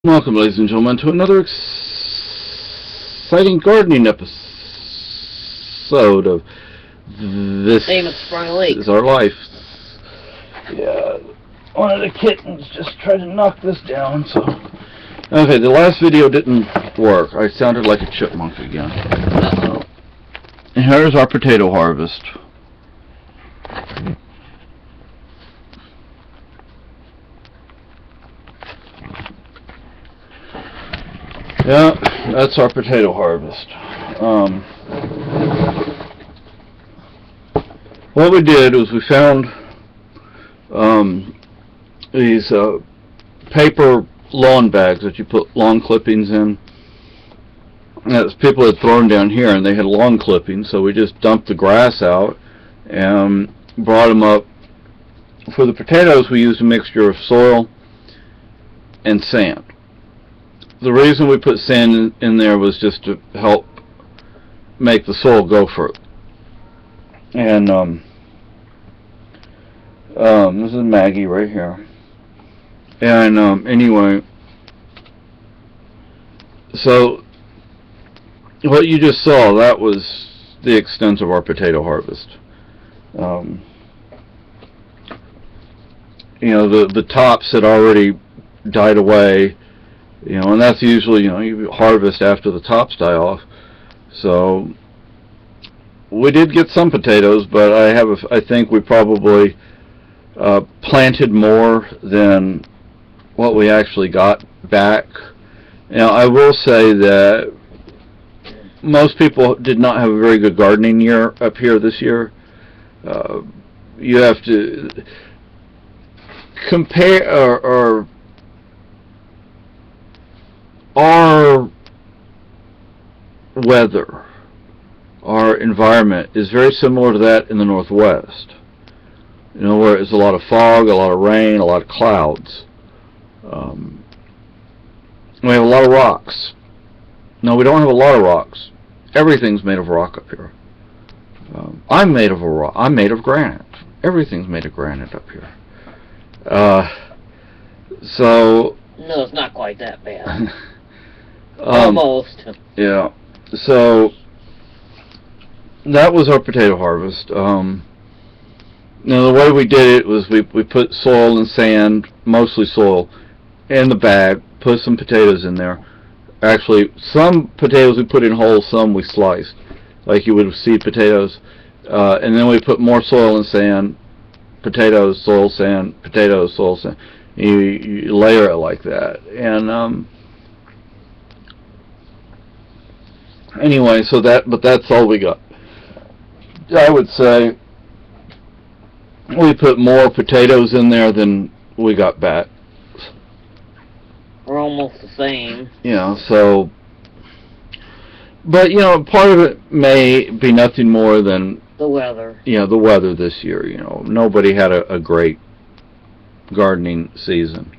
Welcome, ladies and gentlemen, to another exciting gardening episode of This Famous Sprung Lake. Is Our Life. Yeah, one of the kittens just tried to knock this down, so... Okay, the last video didn't work. I sounded like a chipmunk again. Uh-oh. And here's our potato harvest. Yeah, that's our potato harvest. What we did was we found these paper lawn bags that you put lawn clippings in. That people had thrown down here, and they had lawn clippings, so we just dumped the grass out and brought them up. For the potatoes, we used a mixture of soil and sand. The reason we put sand in there was just to help make the soil go further. And this is Maggie right here. And anyway, so what you just saw, that was the extent of our potato harvest. You know, the tops had already died away. You know, and that's usually, you harvest after the tops die off. So we did get some potatoes, but I think we probably planted more than what we actually got back. Now, I will say that most people did not have a very good gardening year up here this year. You have to compare or our weather, our environment is very similar to that in the Northwest. You know, where it's a lot of fog, a lot of rain, a lot of clouds. We have a lot of rocks. No, we don't have a lot of rocks. Everything's made of rock up here. I'm made of a rock. I'm made of granite. Everything's made of granite up here. So. No, it's not quite that bad. Almost. Yeah. So that was our potato harvest. Now the way we did it was we put soil and sand, mostly soil, in the bag, put some potatoes in there. Actually, some potatoes we put in whole, some we sliced, like you would with seed potatoes. And then we put more soil and sand, potatoes, soil, sand, potatoes, soil, sand. You layer it like that. And anyway, but that's all we got. I would say we put more potatoes in there than we got back. We're almost the same. Yeah, so, but part of it may be nothing more than the weather. The weather this year. Nobody had a great gardening season.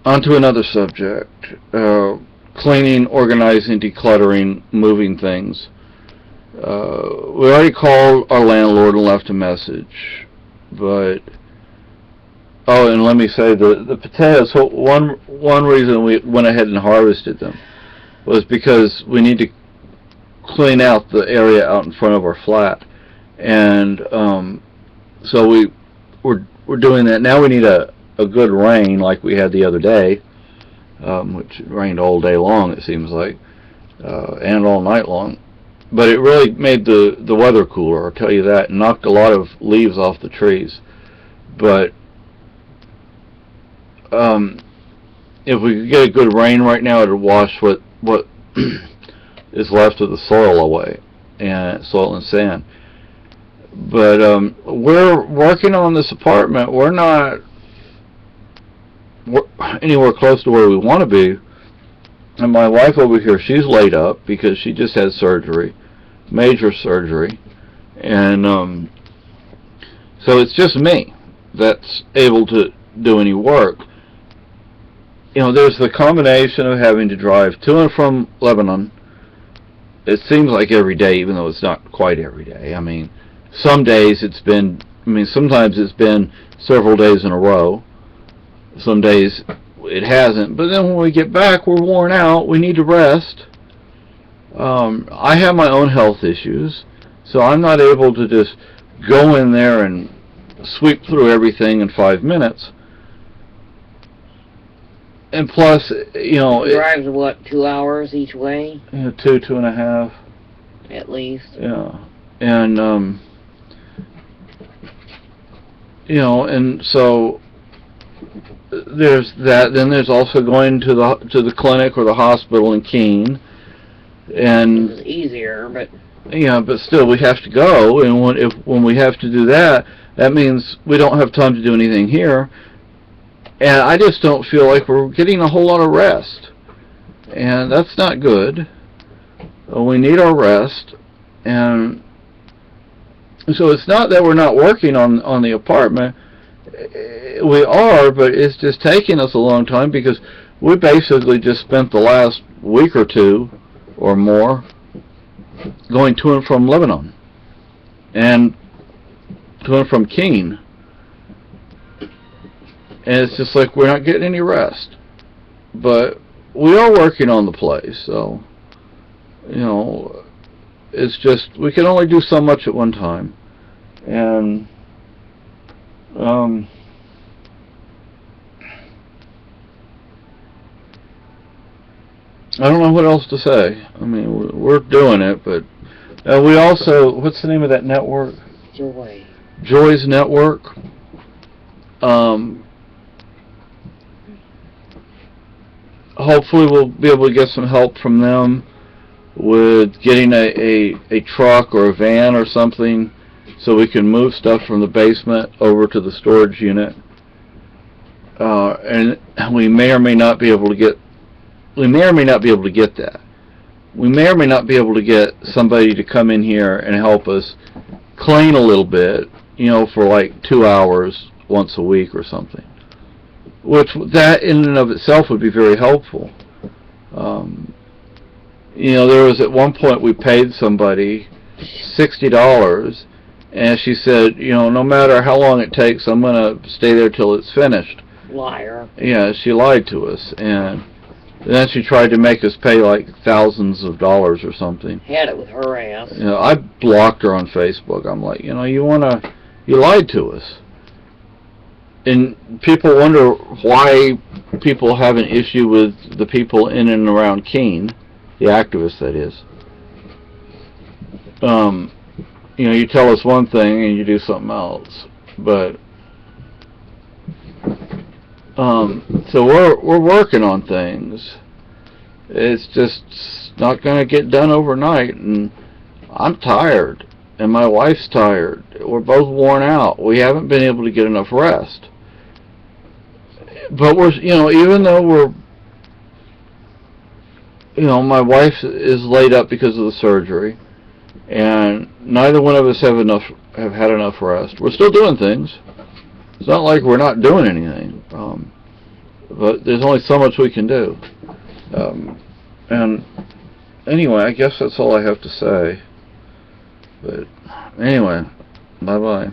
On to another subject. Cleaning, organizing, decluttering, moving things. We already called our landlord and left a message. But, and let me say, the potatoes, so one reason we went ahead and harvested them was because we need to clean out the area out in front of our flat. And so we're doing that. Now we need a good rain like we had the other day, which rained all day long, it seems like, and all night long. But it really made the weather cooler, I'll tell you that, and knocked a lot of leaves off the trees. But if we could get a good rain right now, it would wash what is left of the soil away, and soil and sand. But we're working on this apartment. We're not anywhere close to where we want to be. And my wife over here, she's laid up because she just had surgery, major surgery. And so it's just me that's able to do any work. There's the combination of having to drive to and from Lebanon. It seems like every day, even though it's not quite every day. I mean, some days it's been I mean, sometimes it's been several days in a row. Some days it hasn't. But then when we get back, we're worn out. We need to rest. I have my own health issues, so I'm not able to just go in there and sweep through everything in 5 minutes. And plus, you know, Drives what, 2 hours each way? 2.5. At least. Yeah. And, you know, and so there's that. Then there's also going to the clinic or the hospital in Keene. And It's easier, but yeah, but still we have to go, and when we have to do that, that means we don't have time to do anything here. And I just don't feel like we're getting a whole lot of rest. And that's not good. We need our rest. And so it's not that we're not working on the apartment. We are, but it's just taking us a long time because we basically just spent the last week or two or more going to and from Lebanon and to and from Keene. And it's just like we're not getting any rest. But we are working on the place, so, you know, it's just, we can only do so much at one time. And, I don't know what else to say. I mean, we're doing it, but we also, what's the name of that network? Joy. Joy's Network. Hopefully we'll be able to get some help from them with getting a truck or a van or something so we can move stuff from the basement over to the storage unit. And we may or may not be able to get that. We may or may not be able to get somebody to come in here and help us clean a little bit, you know, for like 2 hours once a week or something. Which, that in and of itself would be very helpful. You know, there was at one point we paid somebody $60, and she said, you know, no matter how long it takes, I'm going to stay there till it's finished. Liar. Yeah, she lied to us, and then she tried to make us pay like thousands of dollars or something. Had it with her ass. You know, I blocked her on Facebook. I'm like, you know, you lied to us. And people wonder why people have an issue with the people in and around Keene, the activists, that is. You know, you tell us one thing and you do something else. But so we're working on things. It's just not going to get done overnight, and I'm tired, and my wife's tired. We're both worn out. We haven't been able to get enough rest. But we're, you know, even though we're, you know, my wife is laid up because of the surgery, and neither one of us have had enough rest. We're still doing things. It's not like we're not doing anything, but there's only so much we can do. And anyway, I guess that's all I have to say. But anyway, bye-bye.